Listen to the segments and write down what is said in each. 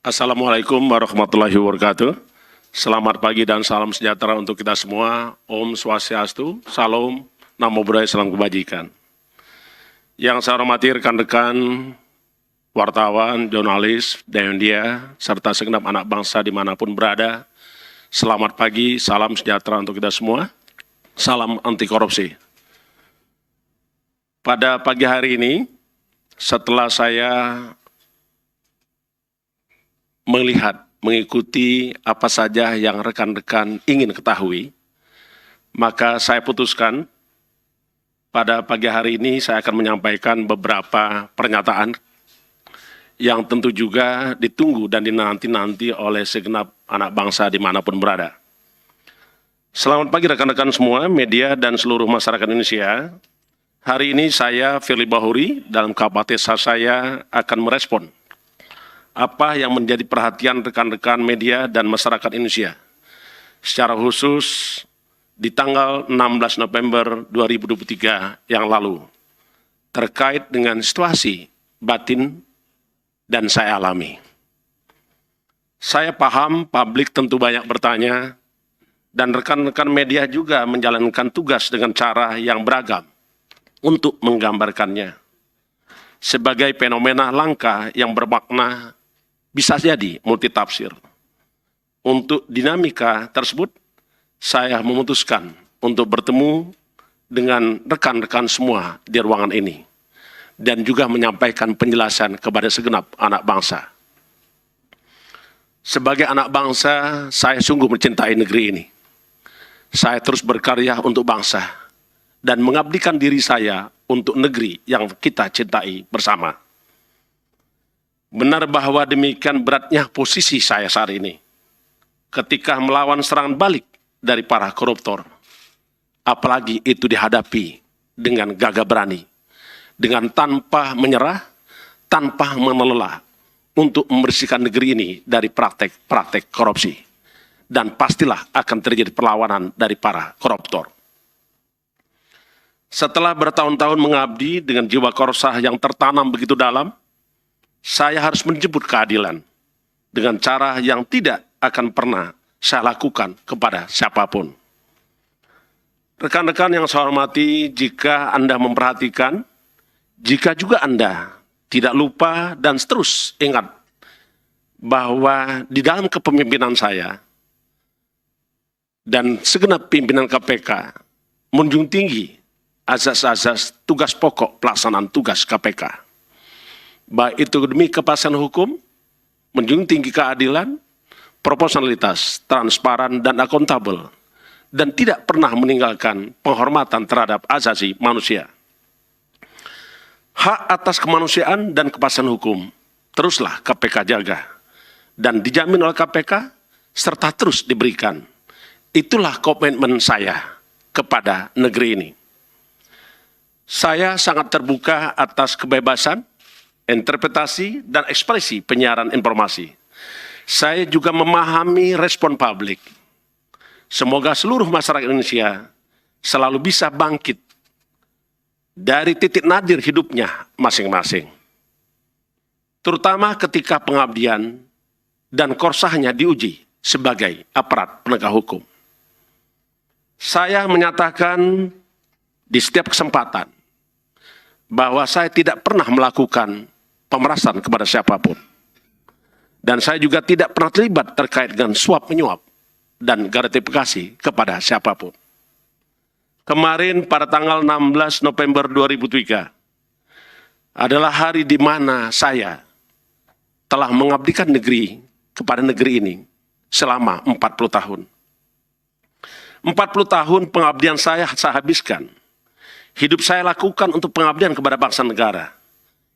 Assalamualaikum warahmatullahi wabarakatuh. Selamat pagi dan salam sejahtera untuk kita semua. Om Swastiastu, Salam, Namo Buddhaya, Salam Kebajikan. Yang saya hormati rekan-rekan wartawan, jurnalis, media, serta segenap anak bangsa dimanapun berada. Selamat pagi, salam sejahtera untuk kita semua. Salam anti korupsi. Pada pagi hari ini, setelah saya mengikuti apa saja yang rekan-rekan ingin ketahui, maka saya putuskan pada pagi hari ini saya akan menyampaikan beberapa pernyataan yang tentu juga ditunggu dan dinanti-nanti oleh segenap anak bangsa dimanapun berada. Selamat pagi rekan-rekan semua, media dan seluruh masyarakat Indonesia. Hari ini saya, Firly Bahuri, dalam kapasitas saya akan merespon apa yang menjadi perhatian rekan-rekan media dan masyarakat Indonesia. Secara khusus di tanggal 16 November 2023 yang lalu, terkait dengan situasi batin dan saya alami. Saya paham publik tentu banyak bertanya, dan rekan-rekan media juga menjalankan tugas dengan cara yang beragam untuk menggambarkannya sebagai fenomena langka yang bermakna bisa jadi multitafsir. Untuk dinamika tersebut, saya memutuskan untuk bertemu dengan rekan-rekan semua di ruangan ini dan juga menyampaikan penjelasan kepada segenap anak bangsa. Sebagai anak bangsa, saya sungguh mencintai negeri ini. Saya terus berkarya untuk bangsa dan mengabdikan diri saya untuk negeri yang kita cintai bersama. Benar bahwa demikian beratnya posisi saya saat ini ketika melawan serangan balik dari para koruptor. Apalagi itu dihadapi dengan gagah berani, dengan tanpa menyerah, tanpa menelelah untuk membersihkan negeri ini dari praktek-praktek korupsi. Dan pastilah akan terjadi perlawanan dari para koruptor. Setelah bertahun-tahun mengabdi dengan jiwa korsah yang tertanam begitu dalam, saya harus menjemput keadilan dengan cara yang tidak akan pernah saya lakukan kepada siapapun. Rekan-rekan yang saya hormati, jika Anda memperhatikan, jika juga Anda tidak lupa dan terus ingat bahwa di dalam kepemimpinan saya dan segenap pimpinan KPK menjunjung tinggi azas-azas tugas pokok pelaksanaan tugas KPK. Baik itu demi kepastian hukum, menjunjung tinggi keadilan, proporsionalitas, transparan, dan akuntabel, dan tidak pernah meninggalkan penghormatan terhadap asasi manusia. Hak atas kemanusiaan dan kepastian hukum teruslah KPK jaga, dan dijamin oleh KPK, serta terus diberikan. Itulah komitmen saya kepada negeri ini. Saya sangat terbuka atas kebebasan, interpretasi, dan ekspresi penyiaran informasi. Saya juga memahami respon publik. Semoga seluruh masyarakat Indonesia selalu bisa bangkit dari titik nadir hidupnya masing-masing. Terutama ketika pengabdian dan korsahnya diuji sebagai aparat penegak hukum. Saya menyatakan di setiap kesempatan bahwa saya tidak pernah melakukan pemerasan kepada siapapun. Dan saya juga tidak pernah terlibat terkait dengan suap menyuap dan gratifikasi kepada siapapun. Kemarin pada tanggal 16 November 2003 adalah hari di mana saya telah mengabdikan negeri kepada negeri ini selama 40 tahun. 40 tahun pengabdian saya habiskan. Hidup saya lakukan untuk pengabdian kepada bangsa negara,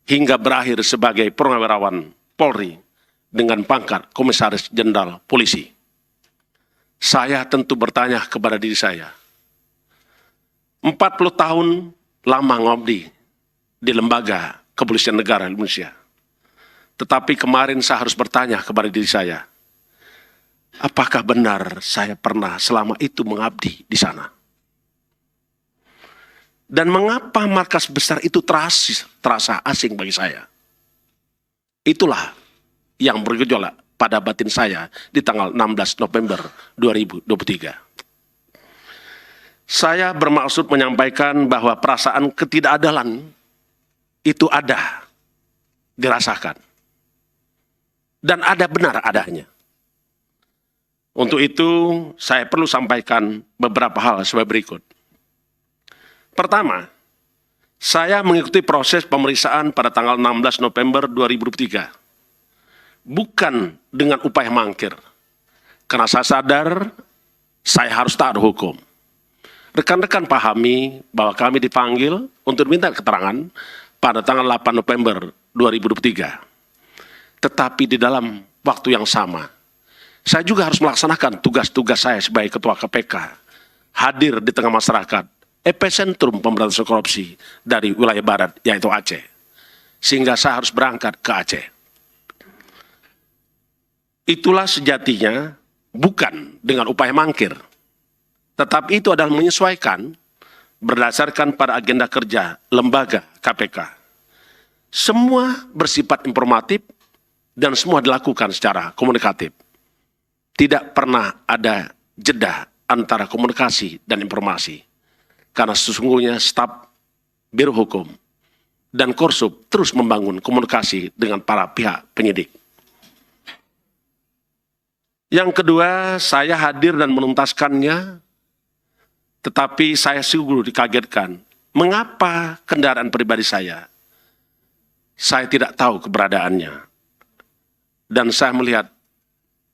hingga berakhir sebagai purnawirawan Polri dengan pangkat Komisaris Jenderal Polisi. Saya tentu bertanya kepada diri saya, 40 tahun lama ngabdi di lembaga kepolisian negara Indonesia. Tetapi kemarin saya harus bertanya kepada diri saya, apakah benar saya pernah selama itu mengabdi di sana? Dan mengapa markas besar itu terasa asing bagi saya? Itulah yang bergejolak pada batin saya di tanggal 16 November 2023. Saya bermaksud menyampaikan bahwa perasaan ketidakadilan itu ada, dirasakan, dan ada benar adanya. Untuk itu, saya perlu sampaikan beberapa hal sebagai berikut. Pertama, saya mengikuti proses pemeriksaan pada tanggal 16 November 2023. Bukan dengan upaya mangkir, karena saya sadar saya harus taat hukum. Rekan-rekan pahami bahwa kami dipanggil untuk diminta keterangan pada tanggal 8 November 2023. Tetapi di dalam waktu yang sama, saya juga harus melaksanakan tugas-tugas saya sebagai Ketua KPK, hadir di tengah masyarakat, epicentrum pemberantasan korupsi dari wilayah barat, yaitu Aceh. Sehingga saya harus berangkat ke Aceh. Itulah sejatinya bukan dengan upaya mangkir, tetapi itu adalah menyesuaikan berdasarkan pada agenda kerja lembaga KPK. Semua bersifat informatif dan semua dilakukan secara komunikatif. Tidak pernah ada jeda antara komunikasi dan informasi. Karena sesungguhnya staf Biro Hukum dan Korsub terus membangun komunikasi dengan para pihak penyidik. Yang kedua, saya hadir dan menuntaskannya, tetapi saya sungguh dikagetkan. Mengapa kendaraan pribadi saya tidak tahu keberadaannya. Dan saya melihat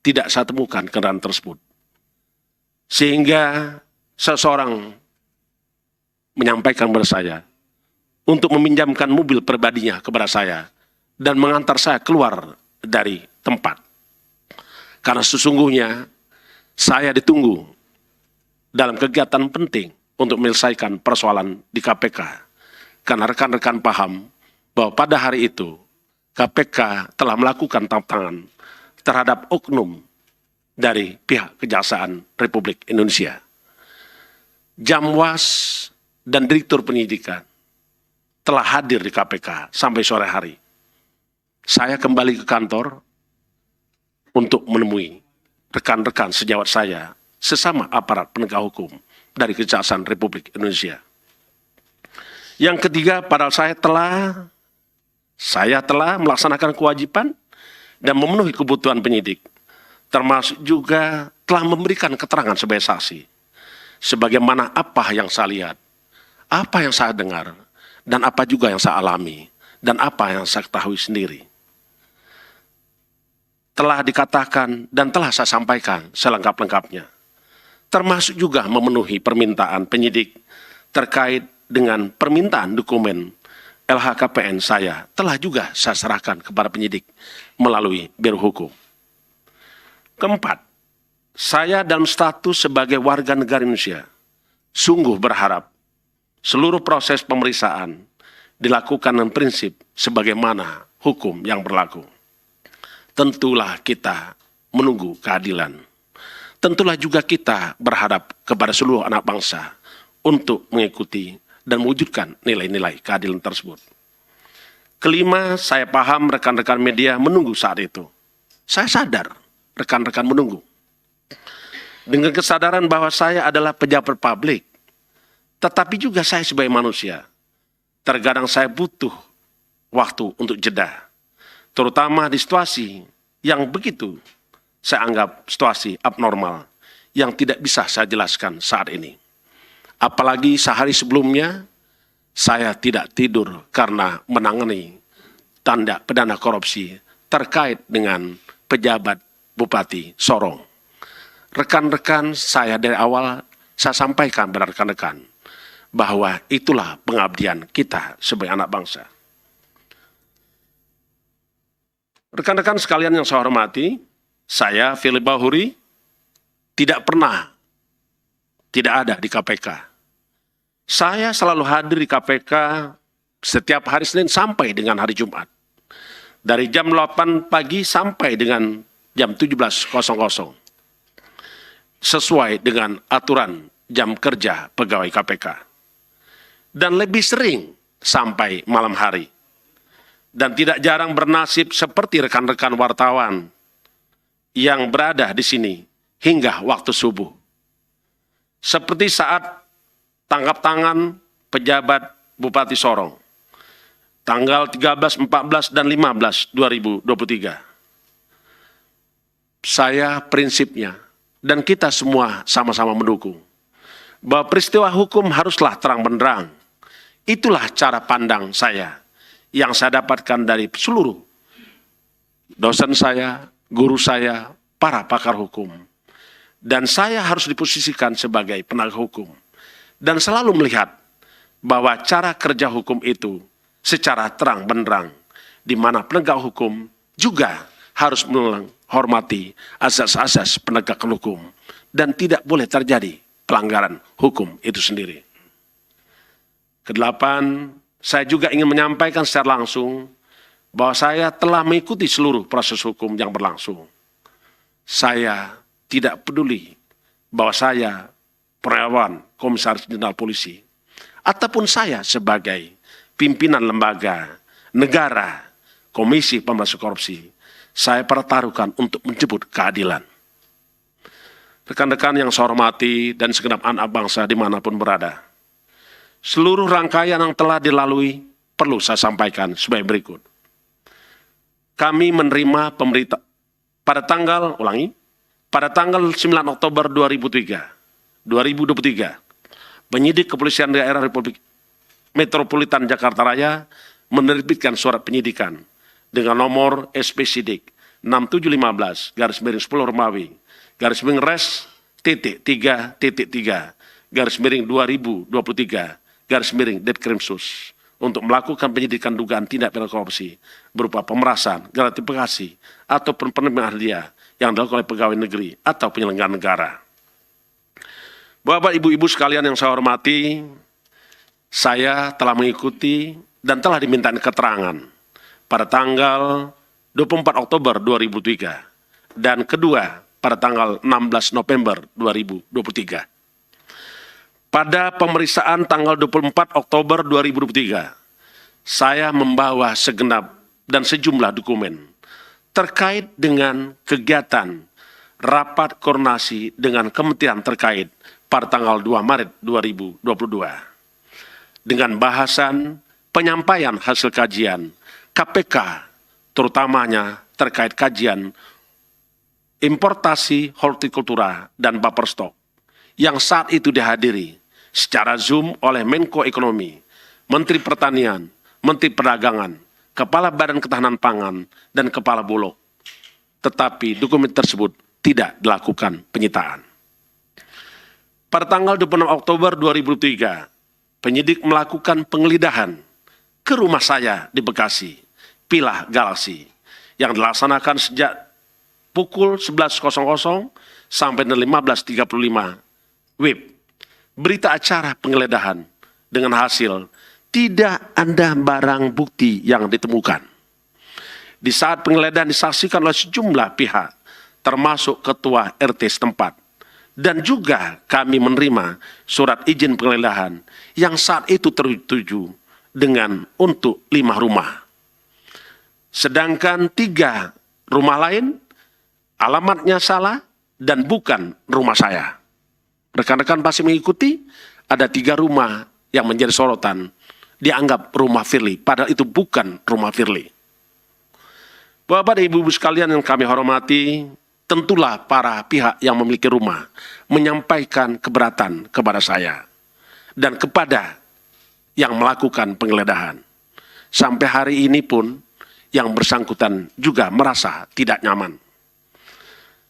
tidak saya temukan kendaraan tersebut. Sehingga seseorang menyampaikan kepada saya untuk meminjamkan mobil pribadinya kepada saya dan mengantar saya keluar dari tempat. Karena sesungguhnya saya ditunggu dalam kegiatan penting untuk menyelesaikan persoalan di KPK. Karena rekan-rekan paham bahwa pada hari itu KPK telah melakukan tantangan terhadap oknum dari pihak Kejaksaan Republik Indonesia. Jamwas dan Direktur Penyidikan telah hadir di KPK sampai sore hari. Saya kembali ke kantor untuk menemui rekan-rekan sejawat saya, sesama aparat penegak hukum dari Kejaksaan Republik Indonesia. Yang ketiga, padahal saya telah melaksanakan kewajiban dan memenuhi kebutuhan penyidik, termasuk juga telah memberikan keterangan sebagai saksi, sebagaimana apa yang saya lihat, apa yang saya dengar, dan apa juga yang saya alami, dan apa yang saya ketahui sendiri. Telah dikatakan dan telah saya sampaikan selengkap-lengkapnya, termasuk juga memenuhi permintaan penyidik terkait dengan permintaan dokumen LHKPN saya telah juga saya serahkan kepada penyidik melalui Biro Hukum. Keempat, saya dalam status sebagai warga negara Indonesia sungguh berharap seluruh proses pemeriksaan dilakukan dengan prinsip sebagaimana hukum yang berlaku. Tentulah kita menunggu keadilan. Tentulah juga kita berharap kepada seluruh anak bangsa untuk mengikuti dan mewujudkan nilai-nilai keadilan tersebut. Kelima, saya paham rekan-rekan media menunggu saat itu. Saya sadar rekan-rekan menunggu. Dengan kesadaran bahwa saya adalah pejabat publik, tetapi juga saya sebagai manusia. Terkadang saya butuh waktu untuk jeda. Terutama di situasi yang begitu saya anggap situasi abnormal yang tidak bisa saya jelaskan saat ini. Apalagi sehari sebelumnya saya tidak tidur karena menangani tanda pidana korupsi terkait dengan pejabat Bupati Sorong. Rekan-rekan saya dari awal saya sampaikan kepada rekan-rekan bahwa itulah pengabdian kita sebagai anak bangsa. Rekan-rekan sekalian yang saya hormati, saya, Philip Bahuri, tidak pernah tidak ada di KPK. Saya selalu hadir di KPK setiap hari Senin sampai dengan hari Jumat. Dari jam 8 pagi sampai dengan jam 17.00. Sesuai dengan aturan jam kerja pegawai KPK. Dan lebih sering sampai malam hari. dan tidak jarang bernasib seperti rekan-rekan wartawan yang berada di sini hingga waktu subuh. Seperti saat tangkap tangan pejabat Bupati Sorong, tanggal 13, 14, dan 15, 2023. Saya prinsipnya, dan kita semua sama-sama mendukung, bahwa peristiwa hukum haruslah terang benderang. Itulah cara pandang saya, yang saya dapatkan dari seluruh dosen saya, guru saya, para pakar hukum. Dan saya harus diposisikan sebagai penegak hukum. Dan selalu melihat bahwa cara kerja hukum itu secara terang benderang, di mana penegak hukum juga harus menghormati asas-asas penegakan hukum. Dan tidak boleh terjadi pelanggaran hukum itu sendiri. Kedelapan, saya juga ingin menyampaikan secara langsung bahwa saya telah mengikuti seluruh proses hukum yang berlangsung. Saya tidak peduli bahwa saya Purnawirawan Komisaris Jenderal Polisi, ataupun saya sebagai pimpinan lembaga negara Komisi Pemberantasan Korupsi, saya pertaruhkan untuk menjemput keadilan. Rekan-rekan yang saya hormati dan segenap anak bangsa dimanapun berada, seluruh rangkaian yang telah dilalui perlu saya sampaikan sebagai berikut. Kami menerima pemberita pada tanggal 9 Oktober 2023, penyidik Kepolisian Daerah Republik Metropolitan Jakarta Raya menerbitkan surat penyidikan dengan nomor SP Sidik 6715-10 Romawi /Res .3.3 /2023 Detkrimsus untuk melakukan penyidikan dugaan tindak pidana korupsi berupa pemerasan, gratifikasi, ataupun penerimaan hadiah yang dilakukan oleh pegawai negeri atau penyelenggara negara. Bapak, ibu-ibu sekalian yang saya hormati, saya telah mengikuti dan telah dimintai keterangan pada tanggal 24 Oktober 2003 dan kedua pada tanggal 16 November 2023. Pada pemeriksaan tanggal 24 Oktober 2023, saya membawa segenap dan sejumlah dokumen terkait dengan kegiatan rapat koordinasi dengan kementerian terkait pada tanggal 2 Maret 2022. Dengan bahasan penyampaian hasil kajian KPK, terutamanya terkait kajian importasi hortikultura dan buffer stock, yang saat itu dihadiri secara Zoom oleh Menko Ekonomi, Menteri Pertanian, Menteri Perdagangan, Kepala Badan Ketahanan Pangan, dan Kepala Bulog. Tetapi dokumen tersebut tidak dilakukan penyitaan. Pada tanggal 26 Oktober 2003, penyidik melakukan penggeledahan ke rumah saya di Bekasi, Pilah Galaksi, yang dilaksanakan sejak pukul 11.00 sampai 15.35 WIB. Berita acara penggeledahan dengan hasil tidak ada barang bukti yang ditemukan. Di saat penggeledahan disaksikan oleh sejumlah pihak, termasuk ketua RT setempat, dan juga kami menerima surat izin penggeledahan yang saat itu tertuju dengan untuk 5 rumah. Sedangkan 3 rumah lain alamatnya salah dan bukan rumah saya. Rekan-rekan pasti mengikuti, ada 3 rumah yang menjadi sorotan, dianggap rumah Firly, padahal itu bukan rumah Firly. Bapak dan ibu-ibu sekalian yang kami hormati, tentulah para pihak yang memiliki rumah menyampaikan keberatan kepada saya dan kepada yang melakukan penggeledahan. Sampai hari ini pun yang bersangkutan juga merasa tidak nyaman.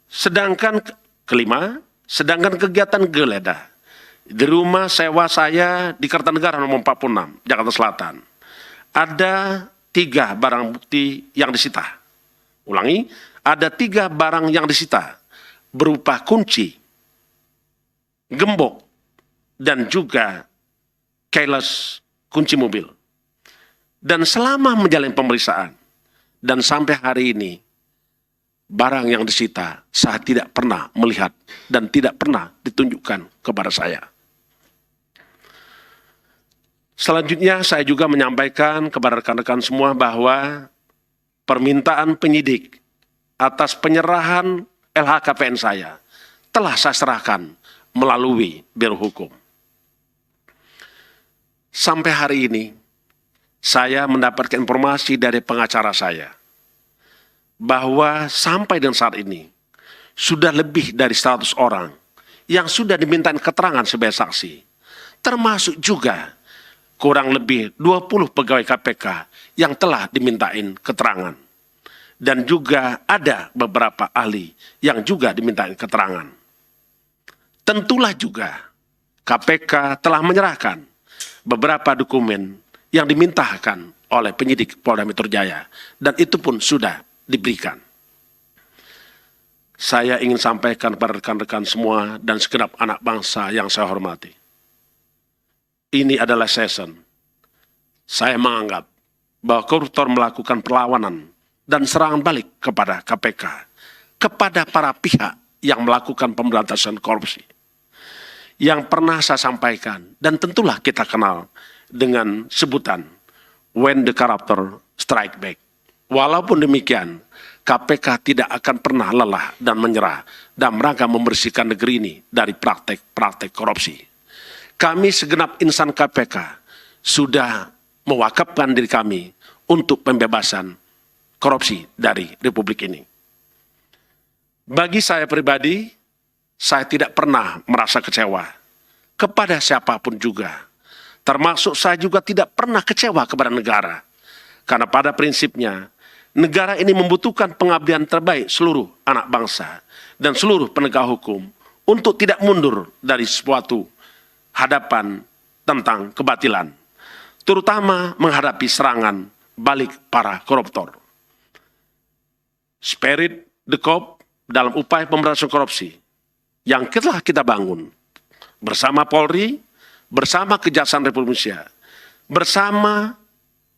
Sedangkan kelima, sedangkan kegiatan geledah di rumah sewa saya di Kertanegara nomor 46, Jakarta Selatan, ada 3 barang bukti yang disita. Ulangi, ada 3 barang yang disita berupa kunci, gembok, dan juga keyless kunci mobil. Dan selama menjalani pemeriksaan dan sampai hari ini, barang yang disita saya tidak pernah melihat dan tidak pernah ditunjukkan kepada saya. Selanjutnya saya juga menyampaikan kepada rekan-rekan semua bahwa permintaan penyidik atas penyerahan LHKPN saya telah saya serahkan melalui Biro Hukum. Sampai hari ini, saya mendapatkan informasi dari pengacara saya bahwa sampai dengan saat ini sudah lebih dari 100 orang yang sudah dimintain keterangan sebagai saksi, termasuk juga kurang lebih 20 pegawai KPK yang telah dimintain keterangan. Dan juga ada beberapa ahli yang juga dimintain keterangan. Tentulah juga KPK telah menyerahkan beberapa dokumen yang dimintakan oleh penyidik Polda Metro Jaya, dan itu pun sudah diberikan. Saya ingin sampaikan kepada rekan-rekan semua dan segenap anak bangsa yang saya hormati. Ini adalah season. Saya menganggap bahwa koruptor melakukan perlawanan dan serangan balik kepada KPK, kepada para pihak yang melakukan pemberantasan korupsi. Yang pernah saya sampaikan, dan tentulah kita kenal dengan sebutan when the corruptor strike back. Walaupun demikian, KPK tidak akan pernah lelah dan menyerah dalam rangka membersihkan negeri ini dari praktek-praktek korupsi. Kami segenap insan KPK sudah mewakafkan diri kami untuk pembebasan korupsi dari Republik ini. Bagi saya pribadi, saya tidak pernah merasa kecewa kepada siapapun juga. Termasuk saya juga tidak pernah kecewa kepada negara. Karena pada prinsipnya, negara ini membutuhkan pengabdian terbaik seluruh anak bangsa dan seluruh penegak hukum untuk tidak mundur dari suatu hadapan tentang kebatilan, terutama menghadapi serangan balik para koruptor. Spirit the cop dalam upaya pemberantasan korupsi yang telah kita bangun bersama Polri, bersama Kejaksaan Republik Indonesia, bersama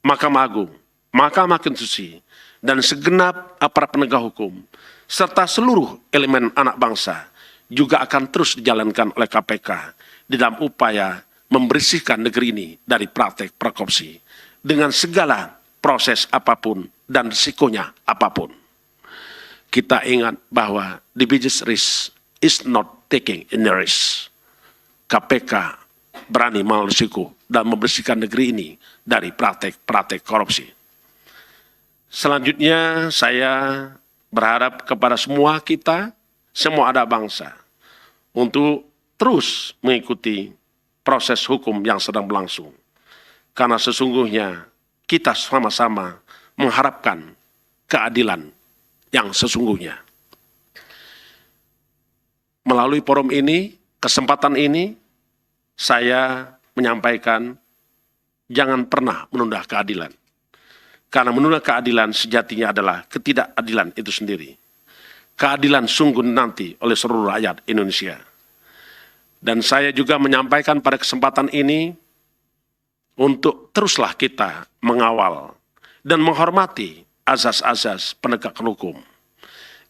Mahkamah Agung, Mahkamah Konstitusi, dan segenap aparat penegak hukum, serta seluruh elemen anak bangsa juga akan terus dijalankan oleh KPK di dalam upaya membersihkan negeri ini dari praktek korupsi dengan segala proses apapun dan risikonya apapun. Kita ingat bahwa the biggest risk is not taking any risk. KPK berani mengambil risiko dan membersihkan negeri ini dari praktek-praktek korupsi. Selanjutnya saya berharap kepada semua kita, semua anak bangsa, untuk terus mengikuti proses hukum yang sedang berlangsung. Karena sesungguhnya kita sama-sama mengharapkan keadilan yang sesungguhnya. Melalui forum ini, kesempatan ini, saya menyampaikan jangan pernah menunda keadilan. Karena menunda keadilan sejatinya adalah ketidakadilan itu sendiri. Keadilan sungguh nanti oleh seluruh rakyat Indonesia. Dan saya juga menyampaikan pada kesempatan ini untuk teruslah kita mengawal dan menghormati azas-azas penegakan hukum.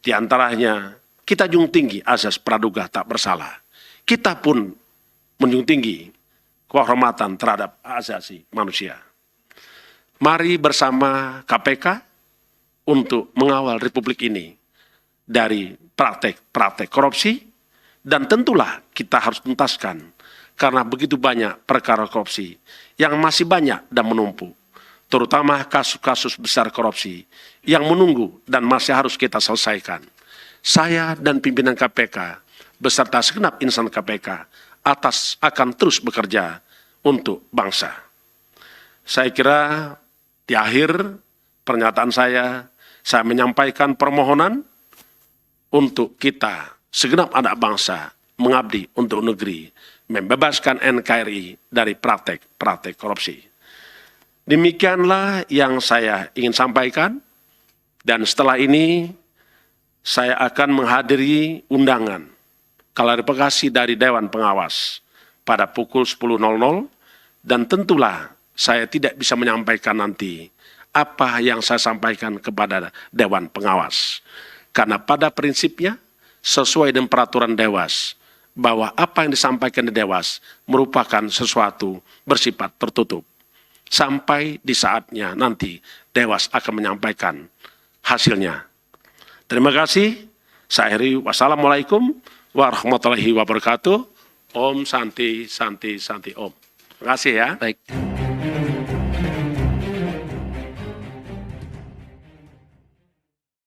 Di antaranya, kita junjung tinggi azas praduga tak bersalah. Kita pun menjunjung tinggi kehormatan terhadap asasi manusia. Mari bersama KPK untuk mengawal Republik ini dari praktek-praktek korupsi, dan tentulah kita harus tuntaskan karena begitu banyak perkara korupsi yang masih banyak dan menumpuk. Terutama kasus-kasus besar korupsi yang menunggu dan masih harus kita selesaikan. Saya dan pimpinan KPK beserta segenap insan KPK akan terus bekerja untuk bangsa. Saya kira di akhir pernyataan saya menyampaikan permohonan untuk kita segenap anak bangsa mengabdi untuk negeri, membebaskan NKRI dari praktek-praktek korupsi. Demikianlah yang saya ingin sampaikan, dan setelah ini saya akan menghadiri undangan klarifikasi dari Dewan Pengawas pada pukul 10.00, dan tentulah saya tidak bisa menyampaikan nanti apa yang saya sampaikan kepada Dewan Pengawas. Karena pada prinsipnya sesuai dengan peraturan Dewas bahwa apa yang disampaikan di Dewas merupakan sesuatu bersifat tertutup. Sampai di saatnya nanti Dewas akan menyampaikan hasilnya. Terima kasih. Saya akhiri. Wassalamualaikum warahmatullahi wabarakatuh. Om Santi Santi Santi Om. Terima kasih ya. Baik.